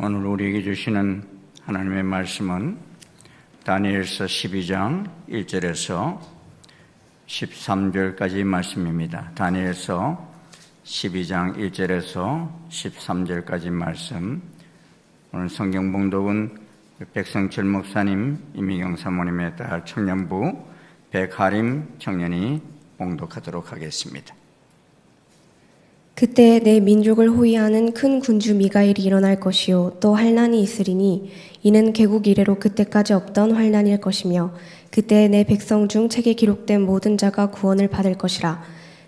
오늘 우리에게 주시는 하나님의 말씀은 다니엘서 12장 1절에서 13절까지 말씀입니다. 다니엘서 12장 1절에서 13절까지 말씀. 오늘 성경 봉독은 백성철 목사님, 이미경 사모님의 딸 청년부 백하림 청년이 봉독하도록 하겠습니다. 그때 내 민족을 호위하는 큰 군주 미가엘이 일어날 것이요 또 환난이 있으리니 이는 개국 이래로 그때까지 없던 환난일 것이며 그때 내 백성 중 책에 기록된 모든 자가 구원을 받을 것이라.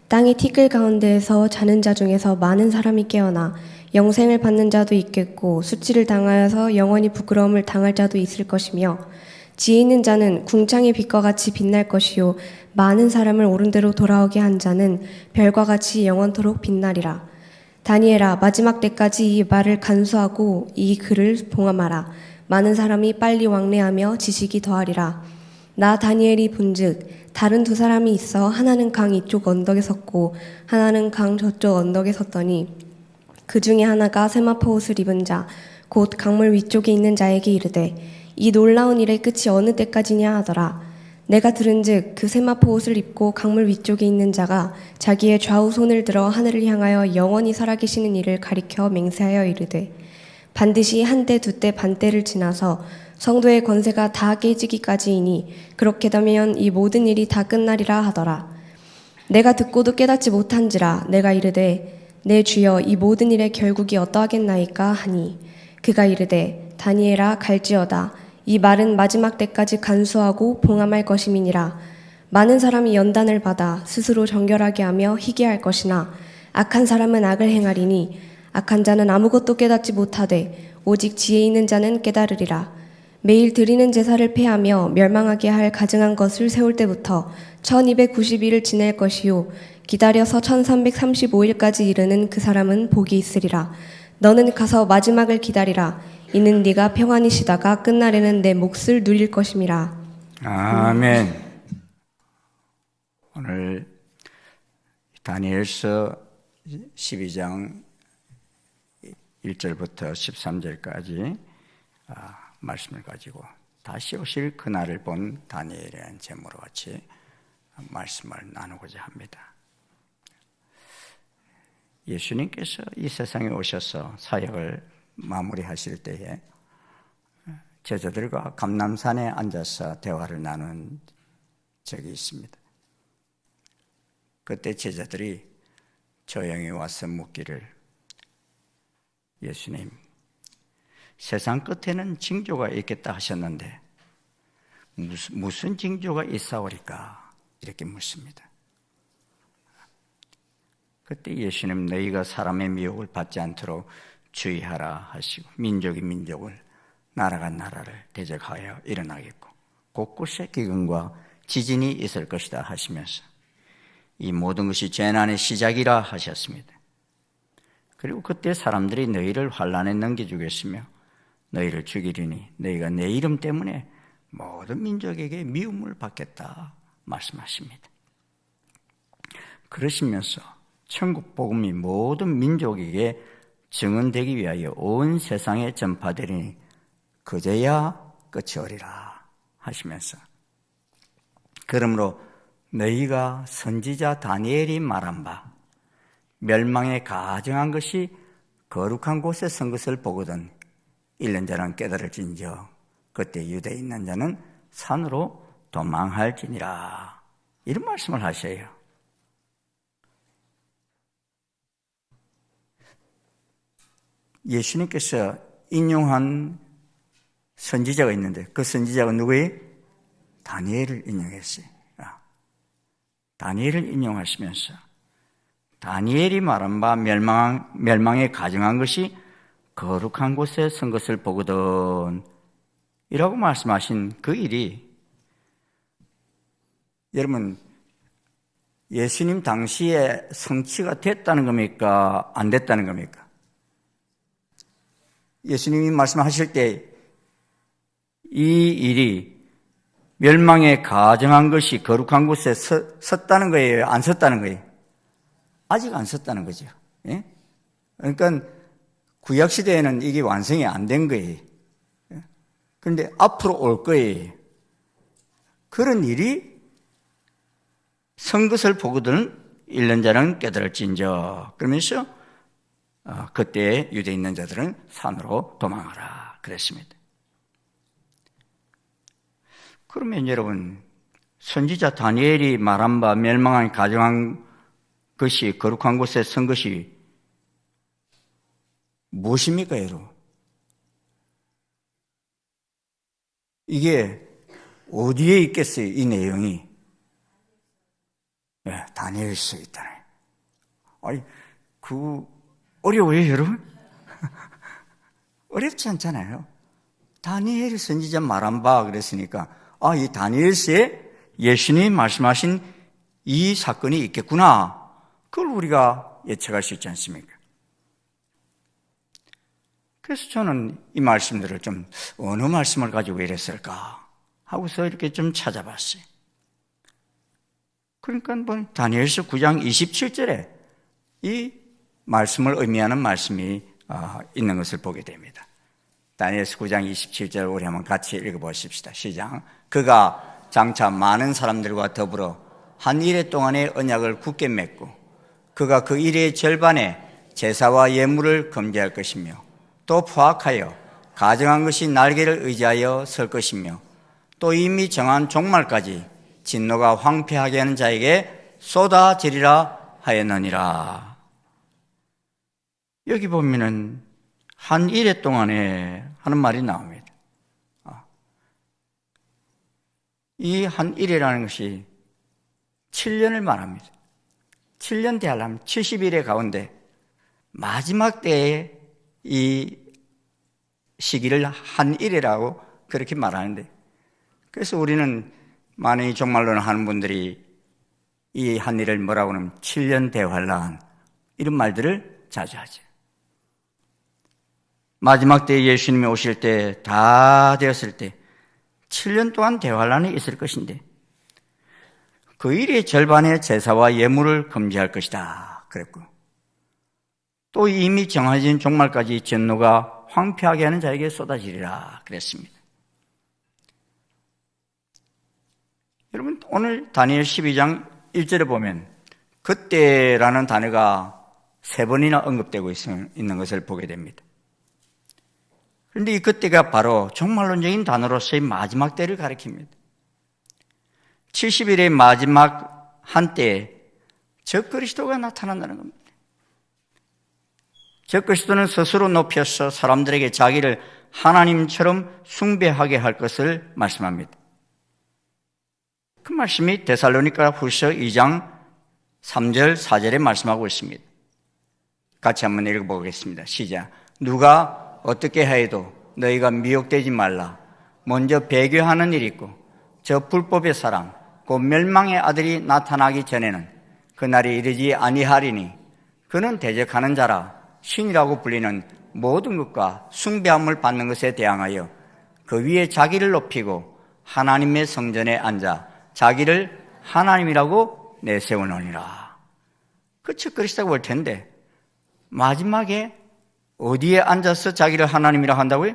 땅의 티끌 가운데에서 자는 자 중에서 많은 사람이 깨어나 영생을 받는 자도 있겠고 수치를 당하여서 영원히 부끄러움을 당할 자도 있을 것이며 지혜 있는 자는 궁창의 빛과 같이 빛날 것이요 많은 사람을 옳은 대로 돌아오게 한 자는 별과 같이 영원토록 빛나리라. 다니엘아, 마지막 때까지 이 말을 간수하고 이 글을 봉함하라. 많은 사람이 빨리 왕래하며 지식이 더하리라. 나 다니엘이 본즉 다른 두 사람이 있어 하나는 강 이쪽 언덕에 섰고 하나는 강 저쪽 언덕에 섰더니 그 중에 하나가 세마포 옷을 입은 자 곧 강물 위쪽에 있는 자에게 이르되 이 놀라운 일의 끝이 어느 때까지냐 하더라. 내가 들은즉 그 세마포 옷을 입고 강물 위쪽에 있는 자가 자기의 좌우 손을 들어 하늘을 향하여 영원히 살아계시는 이를 가리켜 맹세하여 이르되 반드시 한때 두때 반때를 지나서 성도의 권세가 다 깨지기까지이니 그렇게 되면 이 모든 일이 다 끝나리라 하더라. 내가 듣고도 깨닫지 못한지라. 내가 이르되 내 주여 이 모든 일의 결국이 어떠하겠나이까 하니 그가 이르되 다니엘아 갈지어다. 이 말은 마지막 때까지 간수하고 봉함할 것임이니라. 많은 사람이 연단을 받아 스스로 정결하게 하며 희귀할 것이나 악한 사람은 악을 행하리니 악한 자는 아무것도 깨닫지 못하되 오직 지혜 있는 자는 깨달으리라. 매일 드리는 제사를 폐하며 멸망하게 할 가증한 것을 세울 때부터 1290일을 지낼 것이요 기다려서 1335일까지 이르는 그 사람은 복이 있으리라. 너는 가서 마지막을 기다리라. 이는 네가 평안히 쉬다가 끝날에는 내 몫을 누릴 것임이라. 아멘. 오늘 다니엘서 12장 1절부터 13절까지 말씀을 가지고 다시 오실 그날을 본 다니엘이라는 제목으로 같이 말씀을 나누고자 합니다. 예수님께서 이 세상에 오셔서 사역을 마무리하실 때에 제자들과 감람산에 앉아서 대화를 나눈 적이 있습니다. 그때 제자들이 조용히 와서 묻기를 예수님, 세상 끝에는 징조가 있겠다 하셨는데 무슨 징조가 있사오리까? 이렇게 묻습니다. 그때 예수님 너희가 사람의 미혹을 받지 않도록 주의하라 하시고 민족이 민족을 나라가 나라를 대적하여 일어나겠고 곳곳에 기근과 지진이 있을 것이다 하시면서 이 모든 것이 재난의 시작이라 하셨습니다. 그리고 그때 사람들이 너희를 환난에 넘겨주겠으며 너희를 죽이리니 너희가 내 이름 때문에 모든 민족에게 미움을 받겠다 말씀하십니다. 그러시면서 천국 복음이 모든 민족에게 증언되기 위하여 온 세상에 전파되리니 그제야 끝이 오리라 하시면서 그러므로 너희가 선지자 다니엘이 말한 바 멸망에 가증한 것이 거룩한 곳에 선 것을 보거든 잃는 자는 깨달을진저 그때 유대에 있는 자는 산으로 도망할지니라 이런 말씀을 하셔요. 예수님께서 인용한 선지자가 있는데 그 선지자가 누구예요? 다니엘을 인용했어요. 다니엘을 인용하시면서 다니엘이 말한 바 멸망에 가증한 것이 거룩한 곳에 선 것을 보거든 이라고 말씀하신 그 일이 여러분 예수님 당시에 성취가 됐다는 겁니까? 안 됐다는 겁니까? 예수님이 말씀하실 때 이 일이 멸망에 가증한 것이 거룩한 곳에 섰다는 거예요? 안 섰다는 거예요? 아직 안 섰다는 거죠. 예? 그러니까 구약시대에는 이게 완성이 안 된 거예요. 그런데 앞으로 올 거예요. 그런 일이 선 것을 보거든 읽는 자는 깨달을진저. 그러면서 그때 유대에 있는 자들은 산으로 도망하라 그랬습니다. 그러면 여러분, 선지자 다니엘이 말한 바 멸망한 가정한 것이 거룩한 곳에 선 것이 무엇입니까, 여러분? 이게 어디에 있겠어요, 이 내용이? 네, 다니엘서에 있다네. 아니, 어려워요, 여러분? 어렵지 않잖아요. 다니엘 선지자 말한 바 그랬으니까, 이 다니엘서에 예수님이 말씀하신 이 사건이 있겠구나. 그걸 우리가 예측할 수 있지 않습니까? 그래서 저는 이 말씀들을 좀 어느 말씀을 가지고 이랬을까 하고서 이렇게 좀 찾아봤어요. 그러니까 다니엘서 9장 27절에 이 말씀을 의미하는 말씀이 있는 것을 보게 됩니다. 다니엘서 9장 27절 우리 한번 같이 읽어보십시다. 시작. 그가 장차 많은 사람들과 더불어 한 이레 동안의 언약을 굳게 맺고 그가 그 일의 절반에 제사와 예물을 금지할 것이며 또 포악하여 가정한 것이 날개를 의지하여 설 것이며 또 이미 정한 종말까지 진노가 황폐하게 하는 자에게 쏟아지리라 하였느니라. 여기 보면은 한 일해 동안에 하는 말이 나옵니다. 이 한 일이라는 것이 7년을 말합니다. 7년 대하려면 70일의 가운데 마지막 때에 이 시기를 한 일이라고 그렇게 말하는데, 그래서 우리는 많이 종말론을 하는 분들이 이 한 일을 뭐라고 하면 7년 대환란 이런 말들을 자주 하죠. 마지막 때에 예수님이 오실 때 다 되었을 때 7년 동안 대환란이 있을 것인데 그 일의 절반의 제사와 예물을 금지할 것이다 그랬고, 또 이미 정해진 종말까지 진노가 황폐하게 하는 자에게 쏟아지리라 그랬습니다. 여러분, 오늘 다니엘 12장 1절에 보면 그때라는 단어가 3번이나 언급되고 있는 것을 보게 됩니다. 그런데 이 그때가 바로 종말론적인 단어로서의 마지막 때를 가리킵니다. 70일의 마지막 한때에 적그리스도가 나타난다는 겁니다. 적그리스도는 스스로 높여서 사람들에게 자기를 하나님처럼 숭배하게 할 것을 말씀합니다. 그 말씀이 데살로니가 후서 2장 3절 4절에 말씀하고 있습니다. 같이 한번 읽어보겠습니다. 시작. 누가 어떻게 해도 너희가 미혹되지 말라. 먼저 배교하는 일이 있고 저 불법의 사람 곧 멸망의 아들이 나타나기 전에는 그날이 이르지 아니하리니 그는 대적하는 자라 신이라고 불리는 모든 것과 숭배함을 받는 것에 대항하여 그 위에 자기를 높이고 하나님의 성전에 앉아 자기를 하나님이라고 내세우느니라. 그 적그리스도가 올 텐데 마지막에 어디에 앉아서 자기를 하나님이라고 한다고요?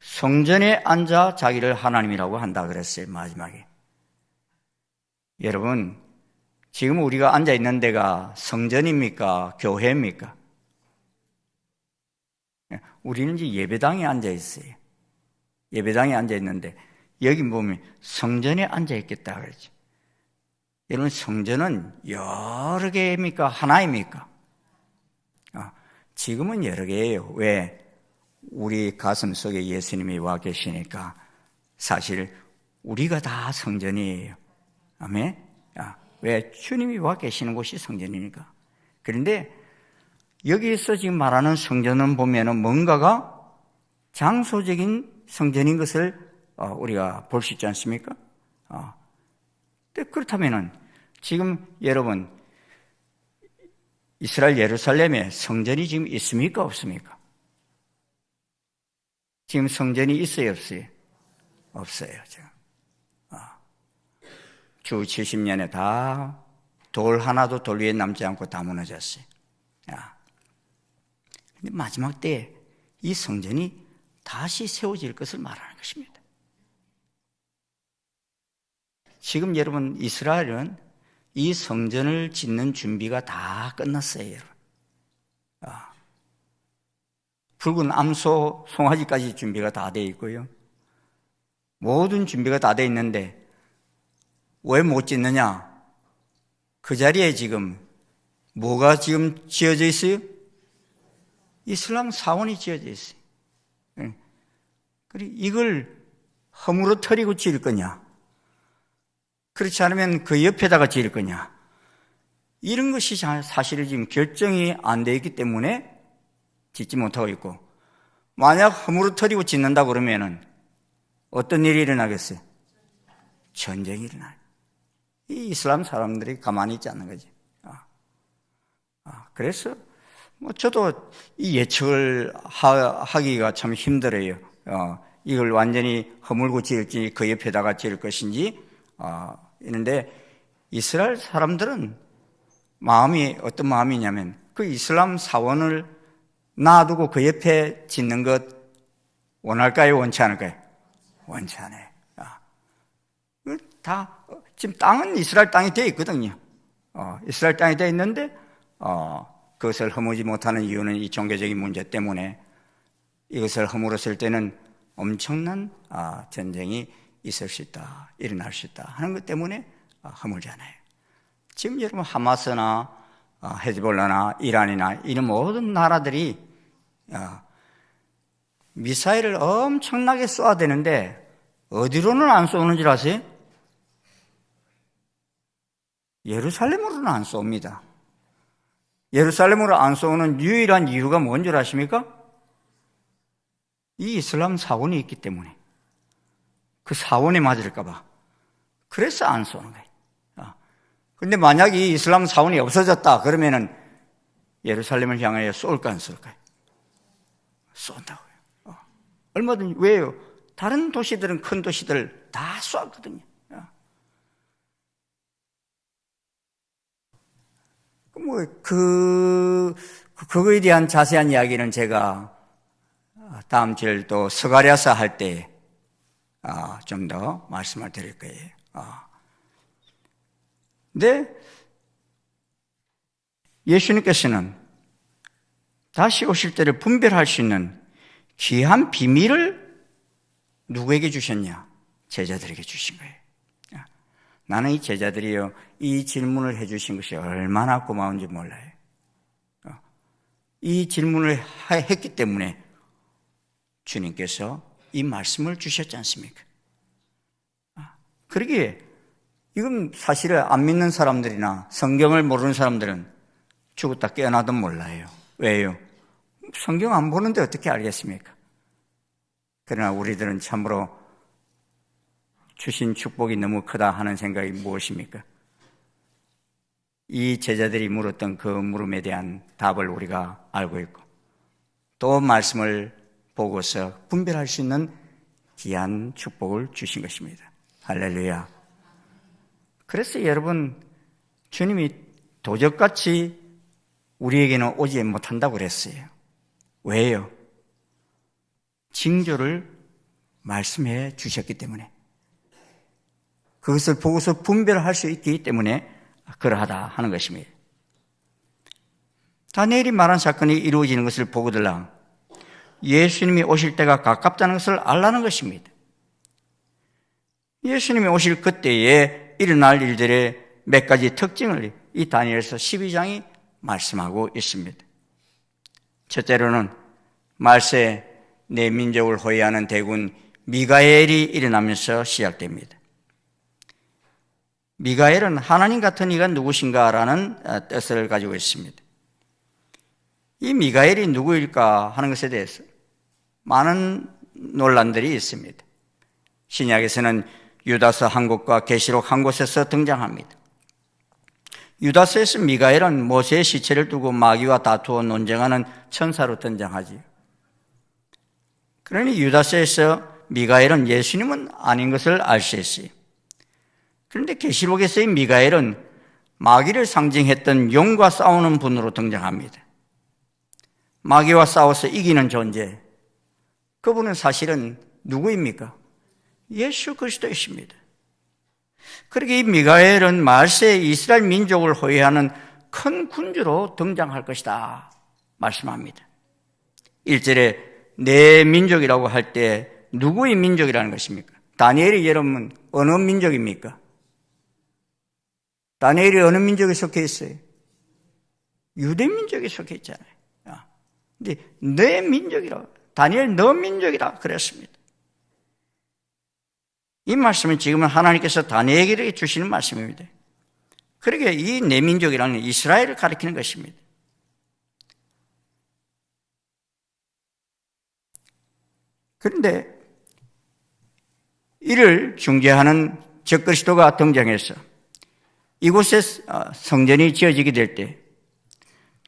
성전에 앉아 자기를 하나님이라고 한다 그랬어요, 마지막에. 여러분, 지금 우리가 앉아 있는 데가 성전입니까? 교회입니까? 우리는 이제 예배당에 앉아 있어요. 예배당에 앉아 있는데 여기 보면 성전에 앉아 있겠다 그러죠. 여러분, 성전은 여러 개입니까? 하나입니까? 지금은 여러 개예요. 왜? 우리 가슴 속에 예수님이 와 계시니까 사실 우리가 다 성전이에요. 아멘? 왜? 주님이 와 계시는 곳이 성전이니까. 그런데 여기에서 지금 말하는 성전은 보면은 뭔가가 장소적인 성전인 것을 우리가 볼 수 있지 않습니까? 그렇다면은 지금 여러분 이스라엘 예루살렘에 성전이 지금 있습니까? 없습니까? 지금 성전이 있어요? 없어요? 없어요. 주 70년에 다 돌 하나도 돌 위에 남지 않고 다 무너졌어요. 근데 마지막 때에 이 성전이 다시 세워질 것을 말하는 것입니다. 지금 여러분 이스라엘은 이 성전을 짓는 준비가 다 끝났어요, 여러분. 붉은 암소, 송아지까지 준비가 다 되어 있고요. 모든 준비가 다 되어 있는데 왜 못 짓느냐? 그 자리에 지금 뭐가 지금 지어져 있어요? 이슬람 사원이 지어져 있어요. 그리고 이걸 허물어뜨리고 지을 거냐? 그렇지 않으면 그 옆에다가 지을 거냐? 이런 것이 사실은 지금 결정이 안 되어 있기 때문에 짓지 못하고 있고, 만약 허물어뜨리고 짓는다 그러면은 어떤 일이 일어나겠어요? 전쟁이 일어나요. 이 이슬람 사람들이 가만히 있지 않는 거지. 그래서 저도 이 예측을 하기가 참 힘들어요. 이걸 완전히 허물고 지을지 그 옆에다가 지을 것인지 이런데 이스라엘 사람들은 마음이 어떤 마음이냐면 그 이슬람 사원을 놔두고 그 옆에 짓는 것 원할까요? 원치 않을까요? 원치 않아요. 다 지금 땅은 이스라엘 땅이 되어 있거든요. 이스라엘 땅이 되어 있는데 그것을 허무지 못하는 이유는 이 종교적인 문제 때문에 이것을 허물었을 때는 엄청난 전쟁이 있을 수 있다, 일어날 수 있다 하는 것 때문에 허물지 않아요. 지금 여러분 하마스나 헤즈볼라나 이란이나 이런 모든 나라들이 미사일을 엄청나게 쏘아야 되는데 어디로는 안 쏘는 줄 아세요? 예루살렘으로는 안 쏩니다. 예루살렘으로 안 쏘는 유일한 이유가 뭔 줄 아십니까? 이 이슬람 사원이 있기 때문에, 그 사원에 맞을까 봐. 그래서 안 쏘는 거예요. 그런데 만약 이 이슬람 사원이 없어졌다 그러면은 예루살렘을 향하여 쏠까 안 쏠까요? 쏜다고요. 얼마든지. 왜요? 다른 도시들은, 큰 도시들 다 쏘거든요. 그거에 대한 자세한 이야기는 제가 다음 주에 또 스가랴서 할 때 좀 더 말씀을 드릴 거예요. 근데 예수님께서는 다시 오실 때를 분별할 수 있는 귀한 비밀을 누구에게 주셨냐? 제자들에게 주신 거예요. 나는 이 제자들이요, 이 질문을 해주신 것이 얼마나 고마운지 몰라요. 이 질문을 했기 때문에 주님께서 이 말씀을 주셨지 않습니까? 그러기에 이건 사실은 안 믿는 사람들이나 성경을 모르는 사람들은 죽었다 깨어나도 몰라요. 왜요? 성경 안 보는데 어떻게 알겠습니까? 그러나 우리들은 참으로 주신 축복이 너무 크다 하는 생각이 무엇입니까? 이 제자들이 물었던 그 물음에 대한 답을 우리가 알고 있고 또 말씀을 보고서 분별할 수 있는 귀한 축복을 주신 것입니다. 할렐루야. 그래서 여러분, 주님이 도적같이 우리에게는 오지 못한다고 그랬어요. 왜요? 징조를 말씀해 주셨기 때문에, 그것을 보고서 분별할 수 있기 때문에 그러하다 하는 것입니다. 다니엘이 말한 사건이 이루어지는 것을 보고들랑 예수님이 오실 때가 가깝다는 것을 알라는 것입니다. 예수님이 오실 그때에 일어날 일들의 몇 가지 특징을 이 다니엘서 12장이 말씀하고 있습니다. 첫째로는 말세 내 민족을 호위하는 대군 미가엘이 일어나면서 시작됩니다. 미가엘은 하나님 같은 이가 누구신가라는 뜻을 가지고 있습니다. 이 미가엘이 누구일까 하는 것에 대해서 많은 논란들이 있습니다. 신약에서는 유다서 한 곳과 계시록 한 곳에서 등장합니다. 유다서에서 미가엘은 모세의 시체를 두고 마귀와 다투어 논쟁하는 천사로 등장하지요. 그러니 유다서에서 미가엘은 예수님은 아닌 것을 알 수 있어요. 그런데 계시록에서의 미가엘은 마귀를 상징했던 용과 싸우는 분으로 등장합니다. 마귀와 싸워서 이기는 존재, 그분은 사실은 누구입니까? 예수 그리스도이십니다. 그렇게 이 미가엘은 말세에 이스라엘 민족을 호위하는 큰 군주로 등장할 것이다 말씀합니다. 1절에 내 민족이라고 할 때 누구의 민족이라는 것입니까? 다니엘이 여러분 어느 민족입니까? 다니엘이 어느 민족에 속해 있어요? 유대 민족에 속해 있잖아요. 근데 내 민족이라, 다니엘 너 민족이라 그랬습니다. 이 말씀은 지금은 하나님께서 다니엘에게 주시는 말씀입니다. 그러게 이 내 민족이라는 이스라엘을 가리키는 것입니다. 그런데 이를 중재하는 적그리스도가 등장해서 이곳에 성전이 지어지게 될 때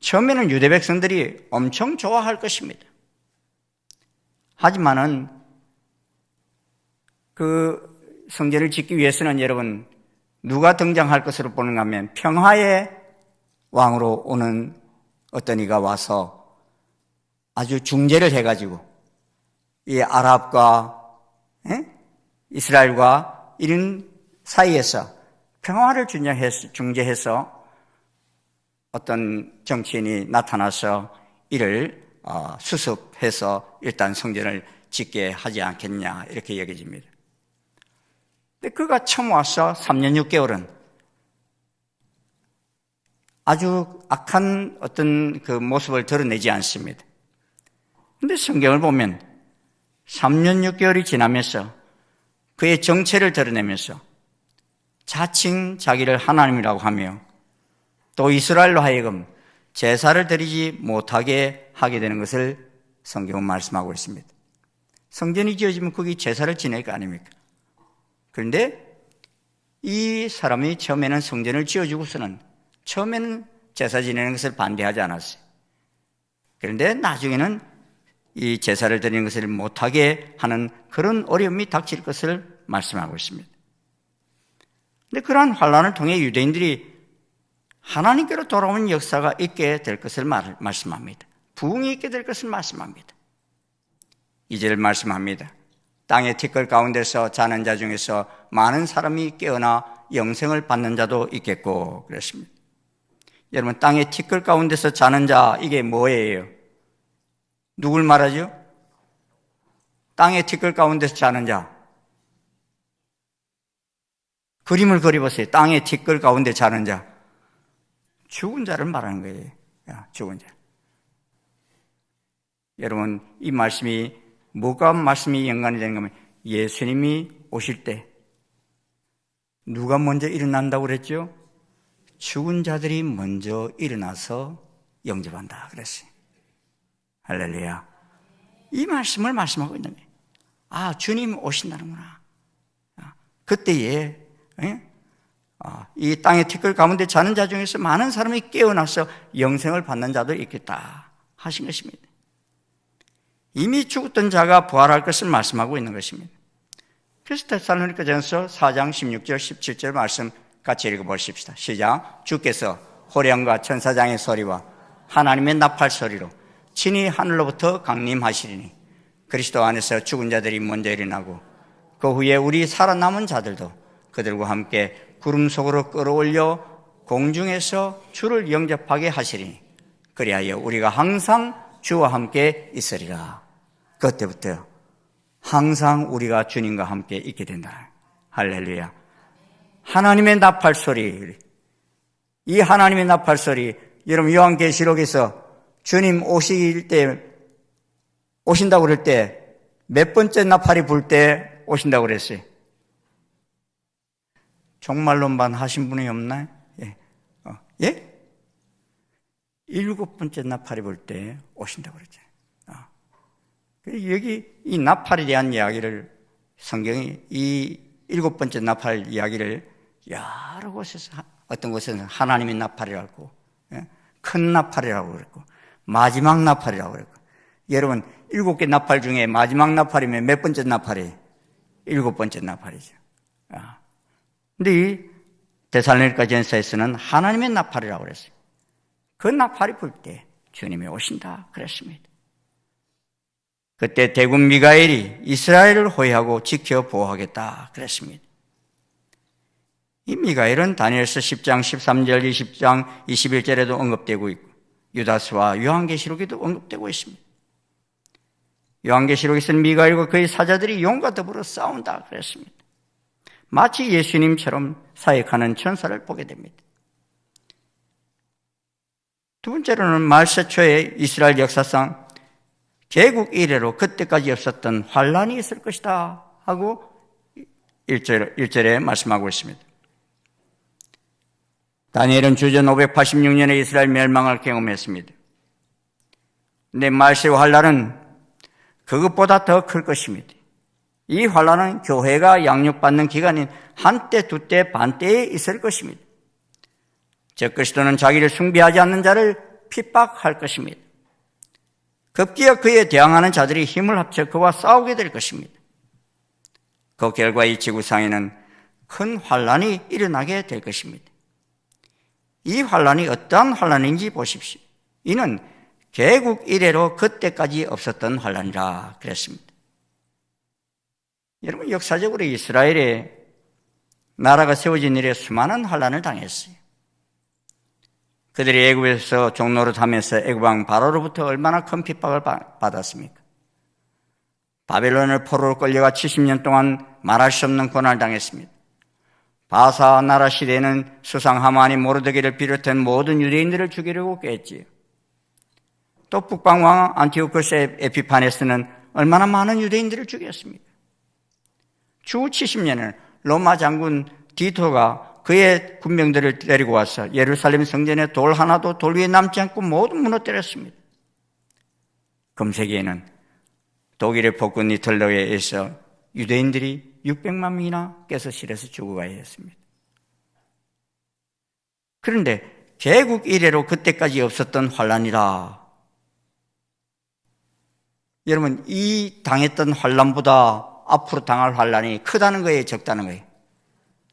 처음에는 유대 백성들이 엄청 좋아할 것입니다. 하지만은 그 성전을 짓기 위해서는 여러분 누가 등장할 것으로 보는가 하면 평화의 왕으로 오는 어떤 이가 와서 아주 중재를 해가지고 이 아랍과 이스라엘과 이런 사이에서 평화를 중재해서 어떤 정치인이 나타나서 이를 수습해서 일단 성전을 짓게 하지 않겠냐 이렇게 여겨집니다. 근데 그가 처음 와서 3년 6개월은 아주 악한 어떤 그 모습을 드러내지 않습니다. 근데 성경을 보면 3년 6개월이 지나면서 그의 정체를 드러내면서 자칭 자기를 하나님이라고 하며 또 이스라엘로 하여금 제사를 드리지 못하게 하게 되는 것을 성경은 말씀하고 있습니다. 성전이 지어지면 거기 제사를 지낼 거 아닙니까? 그런데 이 사람이 처음에는 성전을 지어주고서는 처음에는 제사 지내는 것을 반대하지 않았어요. 그런데 나중에는 이 제사를 드리는 것을 못하게 하는 그런 어려움이 닥칠 것을 말씀하고 있습니다. 그런데 그러한 환란을 통해 유대인들이 하나님께로 돌아오는 역사가 있게 될 것을 말씀합니다. 부흥이 있게 될 것을 말씀합니다. 2절 말씀합니다. 땅의 티끌 가운데서 자는 자 중에서 많은 사람이 깨어나 영생을 받는 자도 있겠고 그랬습니다. 여러분 땅의 티끌 가운데서 자는 자 이게 뭐예요? 누굴 말하죠? 땅의 티끌 가운데서 자는 자. 그림을 그려보세요. 땅의 티끌 가운데 자는 자. 죽은 자를 말하는 거예요. 죽은 자. 여러분 이 말씀이 뭐가 말씀이 연관이 되는 거면 예수님이 오실 때 누가 먼저 일어난다고 그랬죠? 죽은 자들이 먼저 일어나서 영접한다 그랬어요. 할렐루야. 이 말씀을 말씀하고 있는 거예요. 아, 주님 오신다는구나. 그때에 이 땅의 티끌 가운데 자는 자 중에서 많은 사람이 깨어나서 영생을 받는 자도 있겠다 하신 것입니다. 이미 죽었던 자가 부활할 것을 말씀하고 있는 것입니다. 그래서 데살로니가전서 4장 16절 17절 말씀 같이 읽어보십시다. 시작. 주께서 호령과 천사장의 소리와 하나님의 나팔 소리로 친히 하늘로부터 강림하시리니 그리스도 안에서 죽은 자들이 먼저 일어나고 그 후에 우리 살아남은 자들도 그들과 함께 구름 속으로 끌어올려 공중에서 주를 영접하게 하시리니 그리하여 우리가 항상 주와 함께 있으리라. 그때부터 항상 우리가 주님과 함께 있게 된다. 할렐루야. 하나님의 나팔 소리, 이 하나님의 나팔 소리, 여러분 요한계시록에서 주님 오실 때 오신다고 그럴 때 몇 번째 나팔이 불 때 오신다고 그랬어요? 종말론반 하신 분이 없나요? 예? 예? 7번째 나팔이 불 때 오신다고 그랬잖아요. 여기 이 나팔에 대한 이야기를 성경이 이 7번째 나팔 이야기를 여러 곳에서 어떤 곳에서는 하나님의 나팔이라고 큰 나팔이라고 그랬고 마지막 나팔이라고 그랬고 여러분 7개 나팔 중에 마지막 나팔이면 몇 번째 나팔이에요? 7번째 나팔이죠. 근데 이 데살로니가전서에서는 하나님의 나팔이라고 그랬어요. 그 나팔이 불 때 주님이 오신다 그랬습니다. 그때 대군 미가엘이 이스라엘을 호위하고 지켜 보호하겠다 그랬습니다. 이 미가엘은 다니엘서 10장 13절 20장 21절에도 언급되고 있고 유다서와 요한계시록에도 언급되고 있습니다. 요한계시록에서는 미가엘과 그의 사자들이 용과 더불어 싸운다 그랬습니다. 마치 예수님처럼 사역하는 천사를 보게 됩니다. 두 번째로는 말세 초에 이스라엘 역사상 개국 이래로 그때까지 없었던 환란이 있을 것이다 하고 1절에 말씀하고 있습니다. 다니엘은 주전 586년에 이스라엘 멸망을 경험했습니다. 근데 말세 환란은 그것보다 더 클 것입니다. 이 환란은 교회가 양육받는 기간인 한때, 두때, 반때에 있을 것입니다. 적그리스도는 자기를 숭배하지 않는 자를 핍박할 것입니다. 급기야 그에 대항하는 자들이 힘을 합쳐 그와 싸우게 될 것입니다. 그 결과 이 지구상에는 큰 환란이 일어나게 될 것입니다. 이 환란이 어떠한 환란인지 보십시오. 이는 개국 이래로 그때까지 없었던 환란이라 그랬습니다. 여러분, 역사적으로 이스라엘의 나라가 세워진 이래 수많은 환란을 당했어요. 그들이 애굽에서 종노릇하면서 애굽 왕 바로로부터 얼마나 큰 핍박을 받았습니까? 바벨론을 포로로 끌려가 70년 동안 말할 수 없는 고난을 당했습니다. 바사 나라 시대에는 수상 하만이 모르드게를 비롯한 모든 유대인들을 죽이려고 꾀했지요. 또 북방 왕 안티오코스 에피파네스는 얼마나 많은 유대인들을 죽였습니까? 추후 70년을 로마 장군 디토가 그의 군병들을 데리고 와서 예루살렘 성전에 돌 하나도 돌 위에 남지 않고 모두 무너뜨렸습니다. 금세기에는 독일의 폭군 히틀러에 의해서 유대인들이 600만 명이나 가스실에서 죽어가야 했습니다. 그런데 개국 이래로 그때까지 없었던 환란이라. 여러분, 이 당했던 환란보다 앞으로 당할 환란이 크다는 거예요, 적다는 거예요?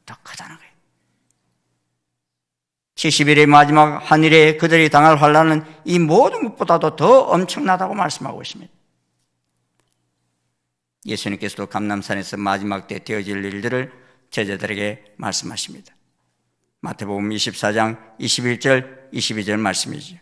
더 크다는 거예요. 70일의 마지막 한일에 그들이 당할 환란은 이 모든 것보다도 더 엄청나다고 말씀하고 있습니다. 예수님께서도 감람산에서 마지막 때 되어질 일들을 제자들에게 말씀하십니다. 마태복음 24장 21절 22절 말씀이죠.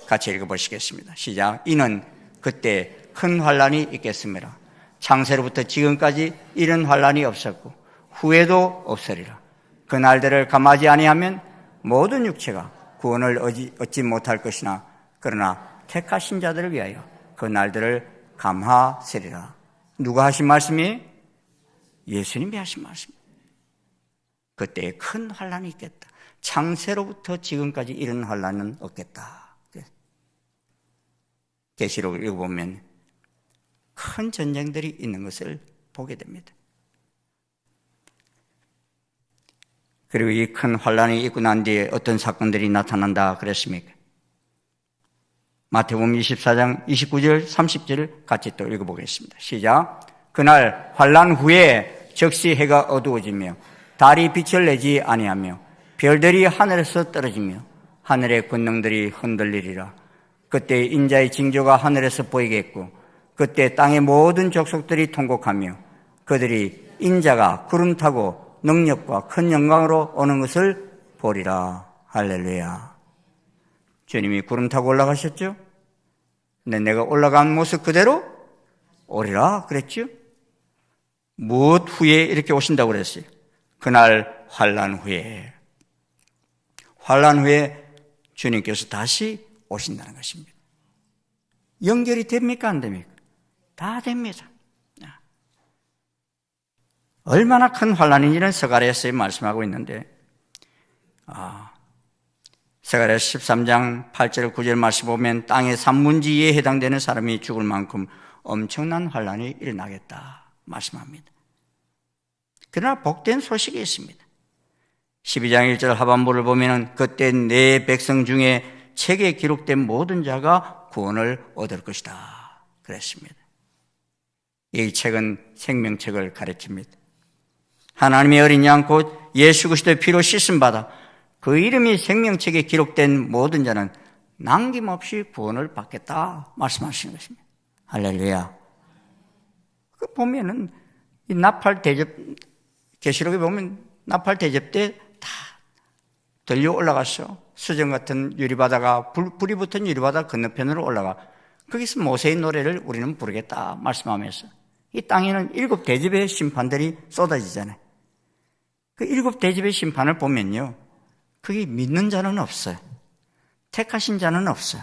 같이 읽어보시겠습니다. 시작. 이는 그때 큰 환란이 있겠습니다. 창세로부터 지금까지 이런 환란이 없었고 후에도 없으리라. 그 날들을 감하지 아니하면 모든 육체가 구원을 얻지 못할 것이나 그러나 택하신 자들을 위하여 그 날들을 감하시리라. 누가 하신 말씀이? 예수님이 하신 말씀입니다. 그때 큰 환란이 있겠다. 창세로부터 지금까지 이런 환란은 없겠다. 계시록을 읽어보면 큰 전쟁들이 있는 것을 보게 됩니다. 그리고 이 큰 환란이 있고 난 뒤에 어떤 사건들이 나타난다 그랬습니까? 마태복음 24장 29절 30절을 같이 또 읽어보겠습니다. 시작. 그날 환란 후에 즉시 해가 어두워지며 달이 빛을 내지 아니하며 별들이 하늘에서 떨어지며 하늘의 권능들이 흔들리리라. 그때 인자의 징조가 하늘에서 보이겠고 그때 땅의 모든 족속들이 통곡하며 그들이 인자가 구름 타고 능력과 큰 영광으로 오는 것을 보리라. 할렐루야. 주님이 구름 타고 올라가셨죠? 근데 내가 올라간 모습 그대로 오리라 그랬죠? 무엇 후에 이렇게 오신다고 그랬어요? 그날 환란 후에. 환란 후에 주님께서 다시 오신다는 것입니다. 연결이 됩니까? 안 됩니까? 다 됩니다. 얼마나 큰 환란인지는 스가랴서에 말씀하고 있는데 스가랴 13장 8절 9절 말씀 보면 땅의 산문지에 해당되는 사람이 죽을 만큼 엄청난 환란이 일어나겠다 말씀합니다. 그러나 복된 소식이 있습니다. 12장 1절 하반부를 보면 그때 내 백성 중에 책에 기록된 모든 자가 구원을 얻을 것이다 그랬습니다. 이 책은 생명책을 가리킵니다. 하나님의 어린 양 곧 예수 그리스도의 피로 씻음 받아 그 이름이 생명책에 기록된 모든 자는 남김없이 구원을 받겠다 말씀하시는 것입니다. 할렐루야. 그 보면은 이 나팔 대접, 계시록에 보면 나팔 대접 때 다 들려 올라갔어. 수정 같은 유리바다가 불이 붙은 유리바다 건너편으로 올라가. 거기서 모세의 노래를 우리는 부르겠다 말씀하면서 이 땅에는 7 대접의 심판들이 쏟아지잖아요. 그 7 대접의 심판을 보면요, 거기 믿는 자는 없어요. 택하신 자는 없어요.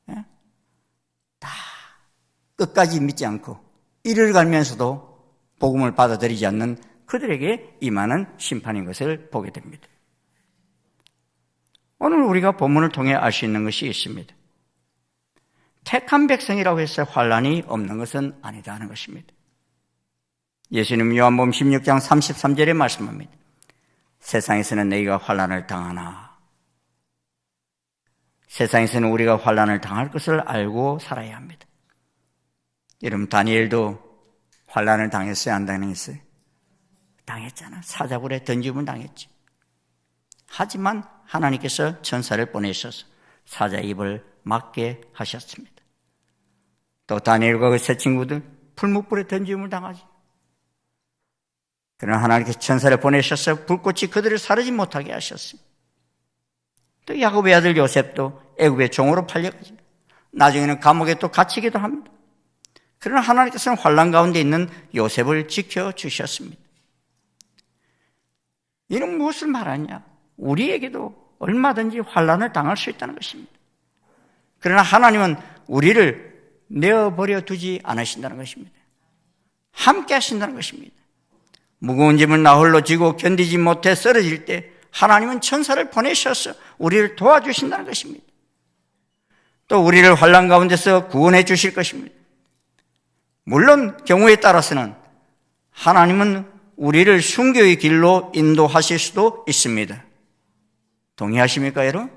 예? 다 끝까지 믿지 않고 이를 갈면서도 복음을 받아들이지 않는 그들에게 임하는 심판인 것을 보게 됩니다. 오늘 우리가 본문을 통해 알 수 있는 것이 있습니다. 택한 백성이라고 해서 환난이 없는 것은 아니다 하는 것입니다. 예수님 요한복음 16장 33절에 말씀합니다. 세상에서는 너희가 환난을 당하나, 세상에서는 우리가 환난을 당할 것을 알고 살아야 합니다. 여러분, 다니엘도 환난을 당했어요? 안 당했어요? 당했잖아. 사자굴에 던짐을 당했지. 하지만 하나님께서 천사를 보내셔서 사자 입을 막게 하셨습니다. 또 다니엘과 그 세 친구들 풀무불에 던짐을 당하지. 그러나 하나님께서 천사를 보내셔서 불꽃이 그들을 사르지 못하게 하셨습니다. 또 야곱의 아들 요셉도 애굽의 종으로 팔려가지고 나중에는 감옥에 또 갇히기도 합니다. 그러나 하나님께서는 환난 가운데 있는 요셉을 지켜주셨습니다. 이는 무엇을 말하냐? 우리에게도 얼마든지 환난을 당할 수 있다는 것입니다. 그러나 하나님은 우리를 내어버려 두지 않으신다는 것입니다. 함께 하신다는 것입니다. 무거운 짐을 나 홀로 지고 견디지 못해 쓰러질 때 하나님은 천사를 보내셔서 우리를 도와주신다는 것입니다. 또 우리를 환난 가운데서 구원해 주실 것입니다. 물론 경우에 따라서는 하나님은 우리를 순교의 길로 인도하실 수도 있습니다. 동의하십니까, 여러분?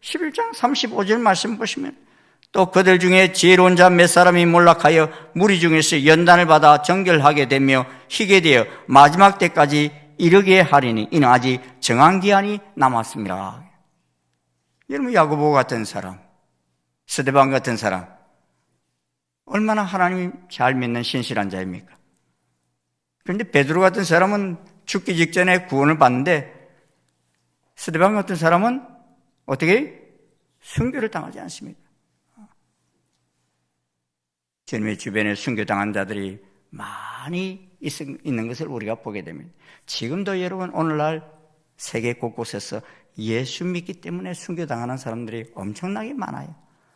11장 35절 말씀 보시면 또 그들 중에 지혜로운 자 몇 사람이 몰락하여 무리 중에서 연단을 받아 정결하게 되며 희게 되어 마지막 때까지 이르게 하리니 이는 아직 정한 기한이 남았습니다. 여러분, 야고보 같은 사람, 스데반 같은 사람, 얼마나 하나님 잘 믿는 신실한 자입니까? 그런데 베드로 같은 사람은 죽기 직전에 구원을 받는데 스데반 같은 사람은 어떻게? 순교를 당하지 않습니까? 주님의 주변에 순교당한 자들이 많이 있는 것을 우리가 보게 됩니다. 지금도 여러분, 오늘날 세계 곳곳에서 예수 믿기 때문에 순교당하는 사람들이 엄청나게 많아요.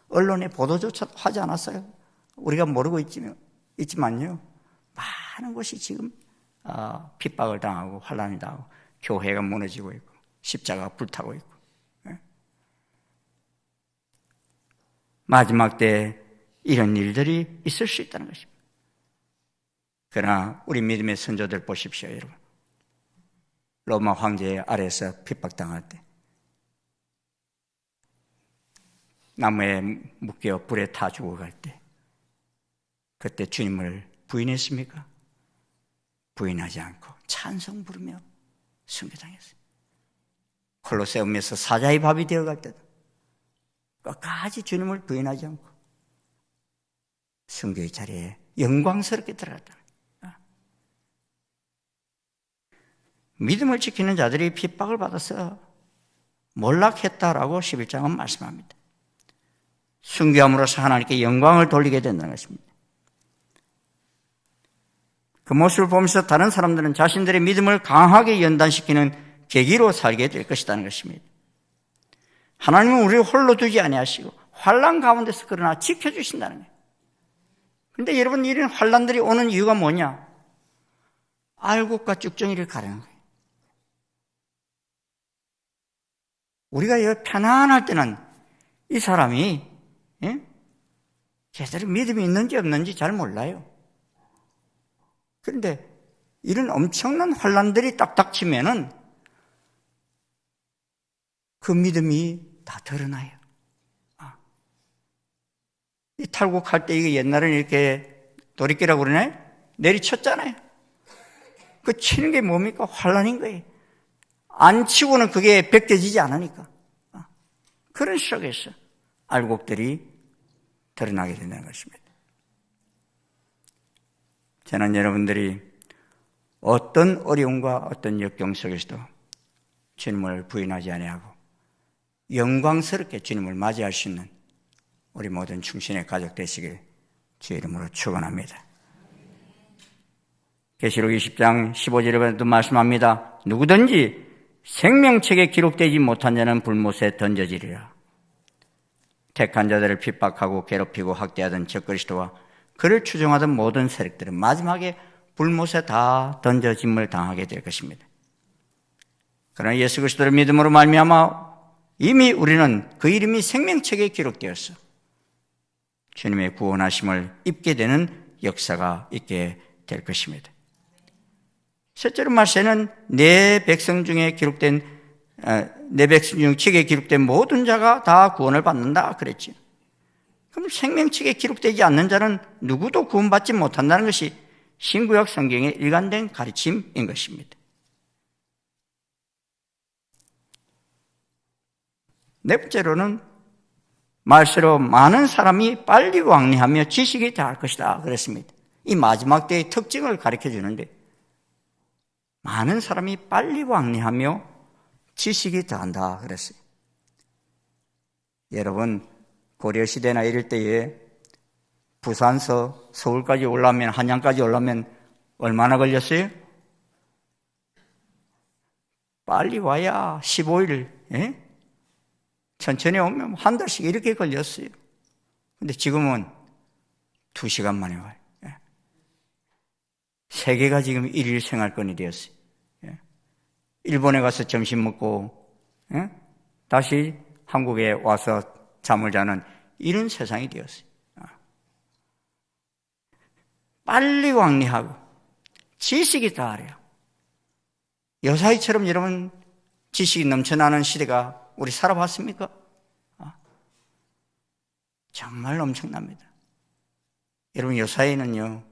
언론에 보도조차 하지 않았어요. 우리가 모르고 있지만요, 많은 곳이 지금 핍박을 당하고 환난이 당하고 교회가 무너지고 있고 십자가가 불타고 있고. 마지막 때 이런 일들이 있을 수 있다는 것입니다. 그러나 우리 믿음의 선조들 보십시오, 여러분. 로마 황제 아래에서 핍박당할 때 나무에 묶여 불에 타 죽어갈 때 그때 주님을 부인했습니까? 부인하지 않고 찬송 부르며 순교당했어요. 콜로세움에서 사자의 밥이 되어갈 때도 끝까지 주님을 부인하지 않고 순교의 자리에 영광스럽게 들어갔다. 믿음을 지키는 자들이 핍박을 받아서 몰락했다라고 11장은 말씀합니다. 순교함으로써 하나님께 영광을 돌리게 된다는 것입니다. 그 모습을 보면서 다른 사람들은 자신들의 믿음을 강하게 연단시키는 계기로 살게 될 것이라는 것입니다. 하나님은 우리를 홀로 두지 아니하시고 환난 가운데서 그러나 지켜주신다는 거예요. 그런데 여러분, 이런 환난들이 오는 이유가 뭐냐? 알곡과 쭉정이를 가르는 거예요. 우리가 편안할 때는 이 사람이 제대로 믿음이 있는지 없는지 잘 몰라요. 그런데 이런 엄청난 환난들이 딱 닥치면은 그 믿음이 다 드러나요. 이 탈곡할 때 이게 옛날에는 이렇게 도리끼라고 그러네? 내리쳤잖아요. 그 치는 게 뭡니까? 환난인 거예요. 안 치고는 그게 벗겨지지 않으니까. 그런 속에서 알곡들이 드러나게 된다는 것입니다. 저는 여러분들이 어떤 어려움과 어떤 역경 속에서도 주님을 부인하지 아니하고 영광스럽게 주님을 맞이할 수 있는 우리 모든 충신의 가족 되시길 주의 이름으로 축원합니다. 계시록 20장 15절에도 말씀합니다. 누구든지 생명책에 기록되지 못한 자는 불못에 던져지리라. 택한 자들을 핍박하고 괴롭히고 학대하던 저 그리스도와 그를 추종하던 모든 세력들은 마지막에 불못에 다 던져짐을 당하게 될 것입니다. 그러나 예수 그리스도를 믿음으로 말미암아 이미 우리는 그 이름이 생명책에 기록되었어 주님의 구원하심을 입게 되는 역사가 있게 될 것입니다. 실제로 말세는 내 백성 중에 기록된 내 백성 중 책에 기록된 모든 자가 다 구원을 받는다 그랬죠. 그럼 생명책에 기록되지 않는 자는 누구도 구원받지 못한다는 것이 신구약 성경의 일관된 가르침인 것입니다. 네 번째로는 말세로 많은 사람이 빨리 왕래하며 지식이 더할 것이다 그랬습니다. 이 마지막 때의 특징을 가르쳐 주는데 많은 사람이 빨리 왕래하며 지식이 더한다 그랬어요. 여러분 고려시대나 이럴 때에 부산서 서울까지 올라오면 한양까지 올라오면 얼마나 걸렸어요? 빨리 와야 15일 천천히 오면 한 달씩 이렇게 걸렸어요. 근데 지금은 2시간 만에 와요. 세계가 지금 일일 생활권이 되었어요. 일본에 가서 점심 먹고 다시 한국에 와서 잠을 자는 이런 세상이 되었어요. 빨리 왕래하고 지식이 다하래요. 요사이처럼 여러분 지식이 넘쳐나는 시대가 우리 살아봤습니까? 정말 엄청납니다. 여러분 요사이는요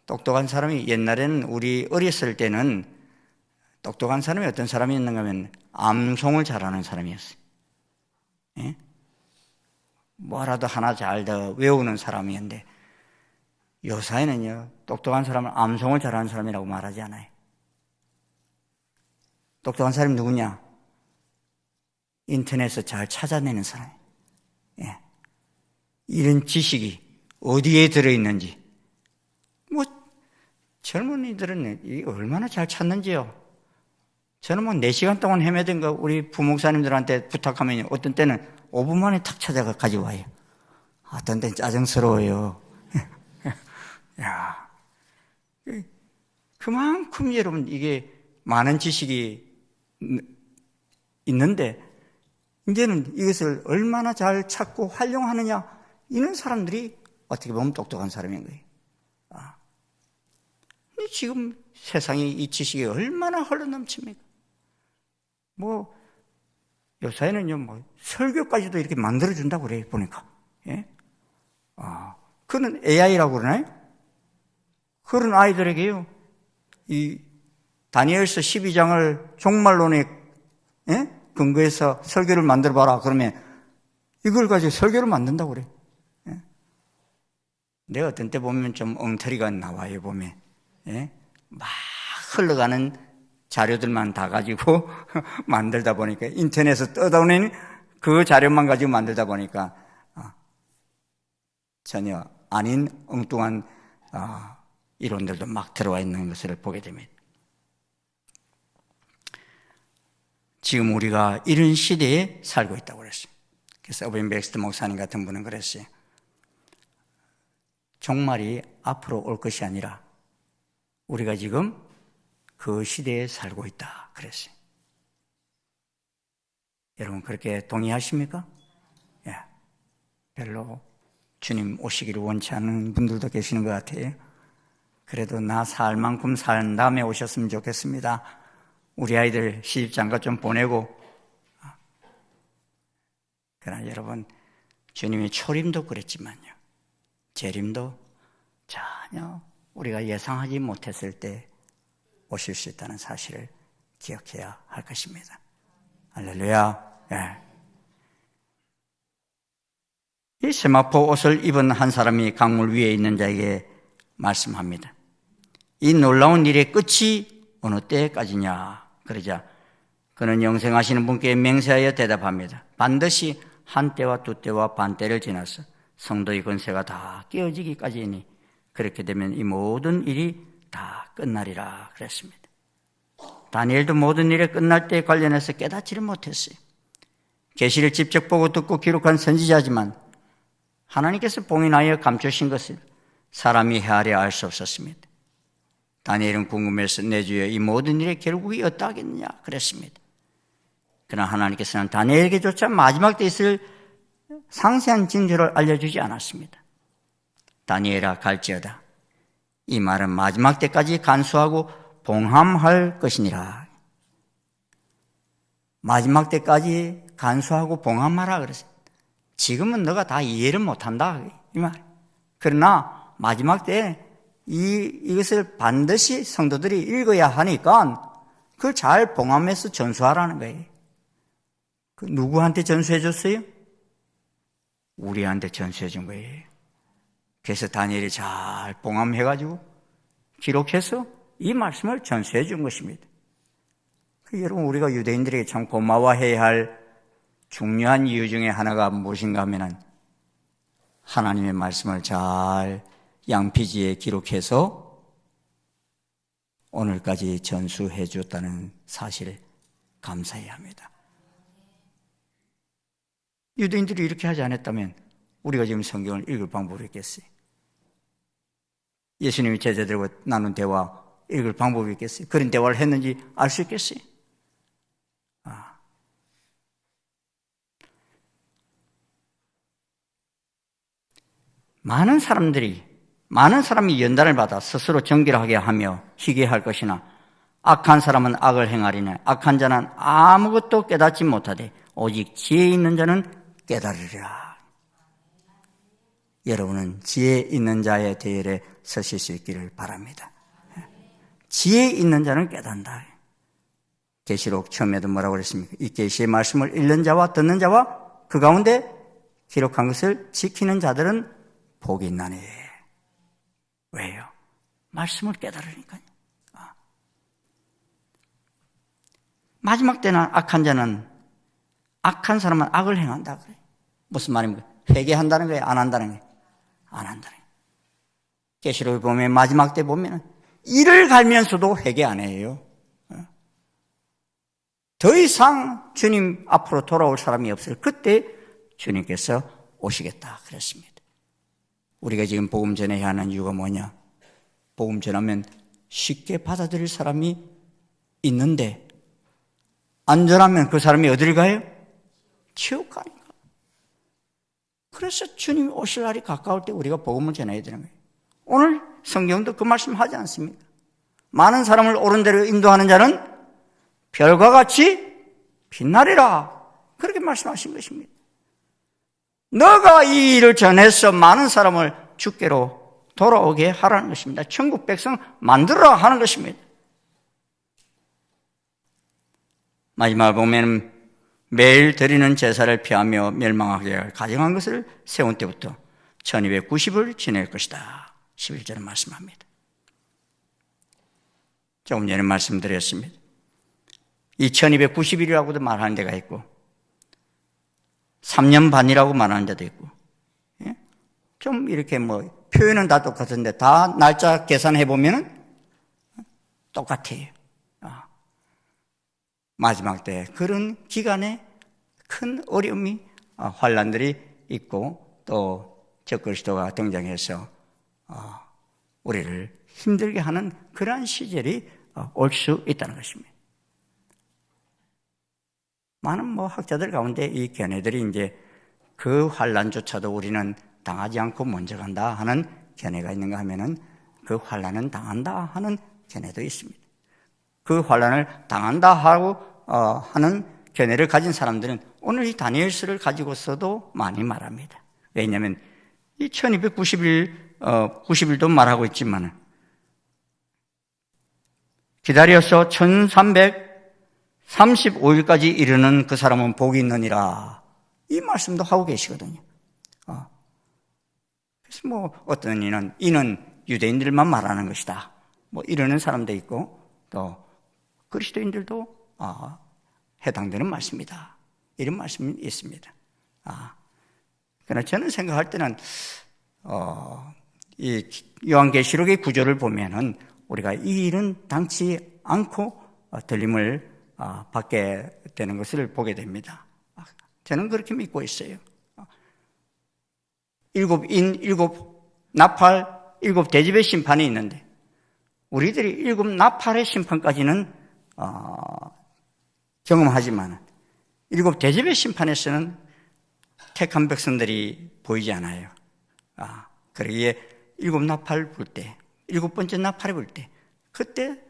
똑똑한 사람이 옛날에는 우리 어렸을 때는 똑똑한 사람이 어떤 사람이었는가 하면 암송을 잘하는 사람이었어요. 예? 뭐라도 하나 잘 더 외우는 사람이었는데 요사이는요 똑똑한 사람을 암송을 잘하는 사람이라고 말하지 않아요. 똑똑한 사람이 누구냐? 인터넷에서 잘 찾아내는 사람. 예. 이런 지식이 어디에 들어있는지 젊은이들은 이게 얼마나 잘 찾는지요. 저는 4시간 동안 헤매던 거 우리 부목사님들한테 부탁하면 어떤 때는 5분 만에 탁 찾아가 가지고 와요. 어떤 때는 짜증스러워요. 야, 그만큼 여러분 이게 많은 지식이 있는데 이제는 이것을 얼마나 잘 찾고 활용하느냐 이런 사람들이 어떻게 보면 똑똑한 사람인 거예요. 지금 세상에 이 지식이 얼마나 흘러넘칩니까? 요사이는요, 설교까지도 이렇게 만들어준다고 그래요, 보니까. 예? 그는 AI라고 그러나요? 그런 아이들에게요, 이 다니엘서 12장을 종말론에, 근거해서 설교를 만들어봐라. 그러면 이걸 가지고 설교를 만든다고 그래요. 예? 내가 어떤 때 보면 좀 엉터리가 나와요, 보면. 예? 막 흘러가는 자료들만 다 가지고 만들다 보니까 인터넷에서 뜯어낸 그 자료만 가지고 만들다 보니까 전혀 아닌 엉뚱한 이론들도 막 들어와 있는 것을 보게 됩니다. 지금 우리가 이런 시대에 살고 있다고 그랬어요. 그래서 어빈 백스트 목사님 같은 분은 그랬어요. 종말이 앞으로 올 것이 아니라 우리가 지금 그 시대에 살고 있다 그랬어요. 여러분 그렇게 동의하십니까? 예. 별로 주님 오시기를 원치 않는 분들도 계시는 것 같아요. 그래도 나 살 만큼 산 다음에 오셨으면 좋겠습니다. 우리 아이들 시집장가 좀 보내고. 그러나 여러분 주님의 초림도 그랬지만요 재림도 전혀 우리가 예상하지 못했을 때 오실 수 있다는 사실을 기억해야 할 것입니다. 할렐루야. 예. 이 세마포 옷을 입은 한 사람이 강물 위에 있는 자에게 말씀합니다. 이 놀라운 일의 끝이 어느 때까지냐? 그러자 그는 영생하시는 분께 맹세하여 대답합니다. 반드시 한 때와 두 때와 반 때를 지나서 성도의 권세가 다 깨어지기까지니 그렇게 되면 이 모든 일이 다 끝나리라 그랬습니다. 다니엘도 모든 일이 끝날 때에 관련해서 깨닫지를 못했어요. 계시를 직접 보고 듣고 기록한 선지자지만 하나님께서 봉인하여 감추신 것을 사람이 헤아려 알 수 없었습니다. 다니엘은 궁금해서 내 주여 이 모든 일의 결국이 어떠하겠느냐 그랬습니다. 그러나 하나님께서는 다니엘에게조차 마지막 때 있을 상세한 징조를 알려주지 않았습니다. 다니엘아 갈지어다 이 말은 마지막 때까지 간수하고 봉함할 것이니라. 마지막 때까지 간수하고 봉함하라 그랬어요. 지금은 너가 다 이해를 못한다 이 말. 그러나 마지막 때 이것을 반드시 성도들이 읽어야 하니까 그걸 잘 봉함해서 전수하라는 거예요. 그 누구한테 전수해 줬어요? 우리한테 전수해 준 거예요. 그래서 다니엘이 잘 봉함해가지고 기록해서 이 말씀을 전수해 준 것입니다. 여러분 우리가 유대인들에게 참 고마워해야 할 중요한 이유 중에 하나가 무엇인가 하면 하나님의 말씀을 잘 양피지에 기록해서 오늘까지 전수해 줬다는 사실을 감사해야 합니다. 유대인들이 이렇게 하지 않았다면 우리가 지금 성경을 읽을 방법이 있겠어요? 예수님이 제자들과 나눈 대화 읽을 방법이 있겠어요? 그런 대화를 했는지 알 수 있겠어요? 많은 사람이 연단을 받아 스스로 정결하게 하며 희게 할 것이나 악한 사람은 악을 행하리니 악한 자는 아무것도 깨닫지 못하되 오직 지혜 있는 자는 깨달으리라. 여러분은 지혜 있는 자의 대열에 서실 수 있기를 바랍니다. 지혜 있는 자는 깨닫는다. 계시록 처음에도 뭐라고 그랬습니까? 이 계시의 말씀을 읽는 자와 듣는 자와 그 가운데 기록한 것을 지키는 자들은 복이 있나니. 왜요? 말씀을 깨달으니까요. 마지막 때는 악한 사람은 악을 행한다 그래요. 무슨 말입니까? 회개한다는 거예요? 안 한다는 거예요? 안 한다는 거예요. 계시록에 보면 마지막 때 보면 이를 갈면서도 회개 안 해요. 더 이상 주님 앞으로 돌아올 사람이 없어요. 그때 주님께서 오시겠다 그랬습니다. 우리가 지금 복음 전해야 하는 이유가 뭐냐? 복음 전하면 쉽게 받아들일 사람이 있는데 안 전하면 그 사람이 어디를 가요? 지옥 가니까. 그래서 주님이 오실 날이 가까울 때 우리가 복음을 전해야 되는 거예요. 오늘 성경도 그 말씀 하지 않습니까? 많은 사람을 옳은 대로 인도하는 자는 별과 같이 빛나리라. 그렇게 말씀하신 것입니다. 너가 이 일을 전해서 많은 사람을 주께로 돌아오게 하라는 것입니다. 천국 백성 만들어라 하는 것입니다. 마지막에 보면 매일 드리는 제사를 피하며 멸망하게 가정한 것을 세운 때부터 1290을 지낼 것이다. 11절은 말씀합니다. 조금 전에 말씀드렸습니다. 이 1290일이라고도 말하는 데가 있고 3년 반이라고 말하는 데도 있고, 좀 이렇게 표현은 다 똑같은데 다 날짜 계산해 보면 똑같아요. 마지막 때 그런 기간에 큰 어려움이 환난들이 있고 또 적그리스도가 등장해서 우리를 힘들게 하는 그러한 시절이 올 수 있다는 것입니다. 많은 학자들 가운데 이 견해들이 이제 그 환난조차도 우리는 당하지 않고 먼저 간다 하는 견해가 있는가 하면은 그 환난은 당한다 하는 견해도 있습니다. 그 환난을 당한다 하고 하는 견해를 가진 사람들은 오늘 이 다니엘서를 가지고서도 많이 말합니다. 왜냐하면 이 1290일도 말하고 있지만 기다려서 1335일까지 이르는 그 사람은 복이 있느니라 이 말씀도 하고 계시거든요. 그래서 뭐 어떤 이는 유대인들만 말하는 것이다. 뭐 이러는 사람도 있고 또 그리스도인들도 해당되는 말씀이다. 이런 말씀이 있습니다. 그러나 저는 생각할 때는 이 요한계시록의 구조를 보면은 우리가 이 일은 당치 않고 들림을 받게 되는 것을 보게 됩니다. 저는 그렇게 믿고 있어요. 7인, 7나팔, 7대접의 심판이 있는데 우리들이 7나팔의 심판까지는 경험하지만 7대접의 심판에서는 택한 백성들이 보이지 않아요. 그러기에 7나팔 불 때, 7번째 나팔이 불 때, 그때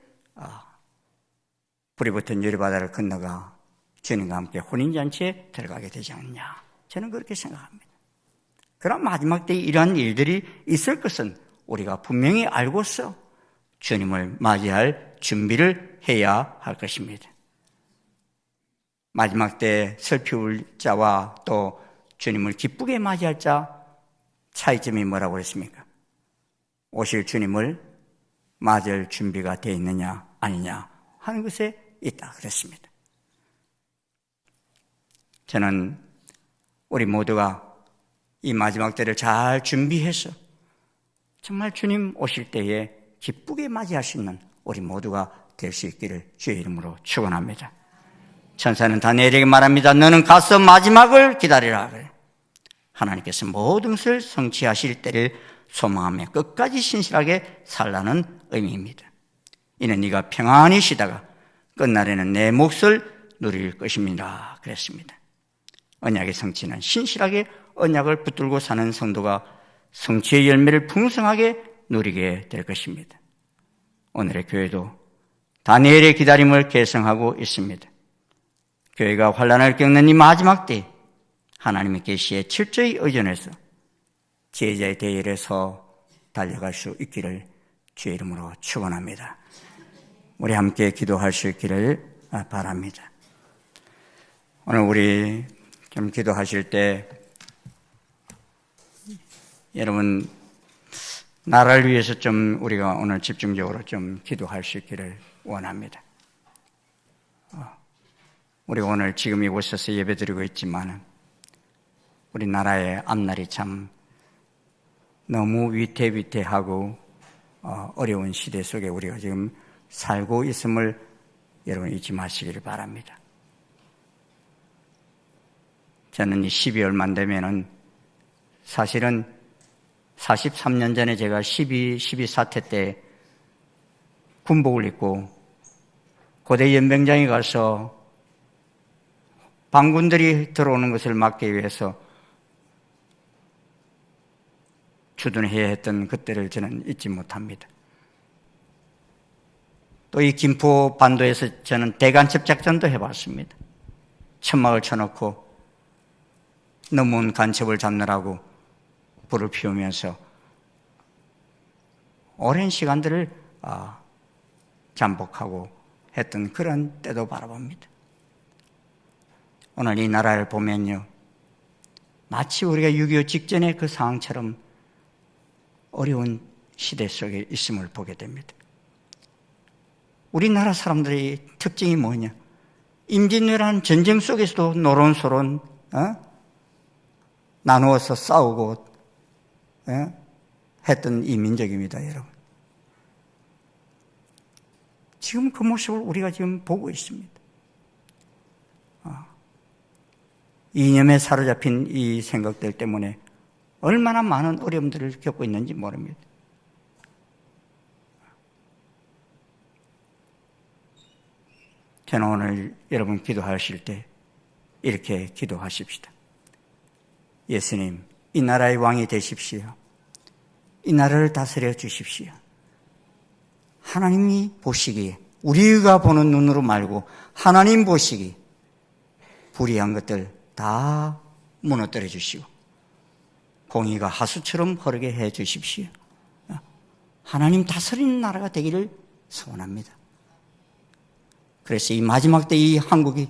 불이 붙은 유리바다를 건너가 주님과 함께 혼인잔치에 들어가게 되지 않느냐. 저는 그렇게 생각합니다. 그럼 마지막 때 이러한 일들이 있을 것은 우리가 분명히 알고서 주님을 맞이할 준비를 해야 할 것입니다. 마지막 때 슬피울 자와 또 주님을 기쁘게 맞이할 자 차이점이 뭐라고 했습니까? 오실 주님을 맞을 준비가 되어 있느냐 아니냐 하는 것에 있다 그랬습니다. 저는 우리 모두가 이 마지막 때를 잘 준비해서 정말 주님 오실 때에 기쁘게 맞이할 수 있는 우리 모두가 될 수 있기를 주의 이름으로 축원합니다. 천사는 다니엘에게 말합니다. 너는 가서 마지막을 기다리라. 하나님께서 모든 것을 성취하실 때를 소망하며 끝까지 신실하게 살라는 의미입니다. 이는 네가 평안히 쉬다가 끝날에는 내 몫을 누릴 것입니다. 그랬습니다. 언약의 성취는 신실하게 언약을 붙들고 사는 성도가 성취의 열매를 풍성하게 누리게 될 것입니다. 오늘의 교회도 다니엘의 기다림을 계승하고 있습니다. 교회가 환난을 겪는 이 마지막 때 하나님의 계시에 철저히 의존해서 제자의 대열에 서 달려갈 수 있기를 주의 이름으로 축원합니다. 우리 함께 기도할 수 있기를 바랍니다. 오늘 우리 좀 기도하실 때 여러분 나라를 위해서 좀 우리가 오늘 집중적으로 좀 기도할 수 있기를 원합니다. 우리가 오늘 지금 이곳에서 예배드리고 있지만 우리 나라의 앞날이 참 너무 위태위태하고 어려운 시대 속에 우리가 지금 살고 있음을 여러분 잊지 마시기를 바랍니다. 저는 이 12월만 되면은 사실은 43년 전에 제가 12 사태 때 군복을 입고 고대 연병장에 가서 반군들이 들어오는 것을 막기 위해서 주둔해야 했던 그때를 저는 잊지 못합니다. 또 이 김포 반도에서 저는 대간첩 작전도 해봤습니다. 천막을 쳐놓고 넘어온 간첩을 잡느라고 불을 피우면서 오랜 시간들을 잠복하고 했던 그런 때도 바라봅니다. 오늘 이 나라를 보면요, 마치 우리가 6.25 직전의 그 상황처럼 어려운 시대 속에 있음을 보게 됩니다. 우리나라 사람들의 특징이 뭐냐? 임진왜란 전쟁 속에서도 노론소론 나누어서 싸우고 했던 이 민족입니다, 여러분. 지금 그 모습을 우리가 지금 보고 있습니다. 이념에 사로잡힌 이 생각들 때문에 얼마나 많은 어려움들을 겪고 있는지 모릅니다. 저는 오늘 여러분 기도하실 때 이렇게 기도하십시다. 예수님, 이 나라의 왕이 되십시오. 이 나라를 다스려 주십시오. 하나님이 보시기에, 우리가 보는 눈으로 말고 하나님 보시기 불의한 것들 다 무너뜨려 주시고 공의가 하수처럼 흐르게 해 주십시오. 하나님 다스리는 나라가 되기를 소원합니다. 그래서 이 마지막 때 이 한국이,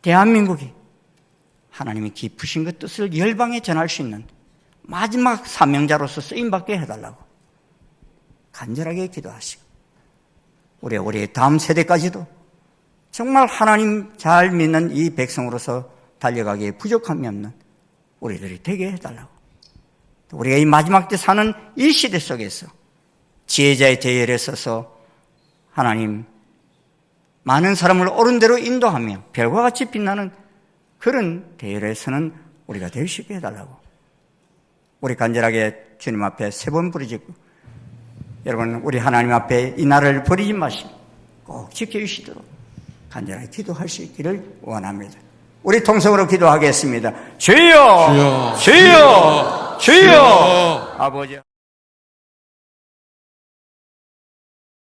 대한민국이 하나님의 깊으신 그 뜻을 열방에 전할 수 있는 마지막 사명자로서 쓰임받게 해달라고 간절하게 기도하시고, 우리 다음 세대까지도 정말 하나님 잘 믿는 이 백성으로서 달려가기에 부족함이 없는 우리들이 되게 해달라고, 우리가 이 마지막 때 사는 이 시대 속에서 지혜자의 대열에 서서 하나님 많은 사람을 옳은 대로 인도하며 별과 같이 빛나는 그런 대열에서는 우리가 될 수 있게 해달라고, 우리 간절하게 주님 앞에 3번 부르짖고, 여러분 우리 하나님 앞에 이 나라를 버리지 마시고 꼭 지켜주시도록 간절하게 기도할 수 있기를 원합니다. 우리 통성으로 기도하겠습니다. 주여, 주여, 주여, 주여, 아버지.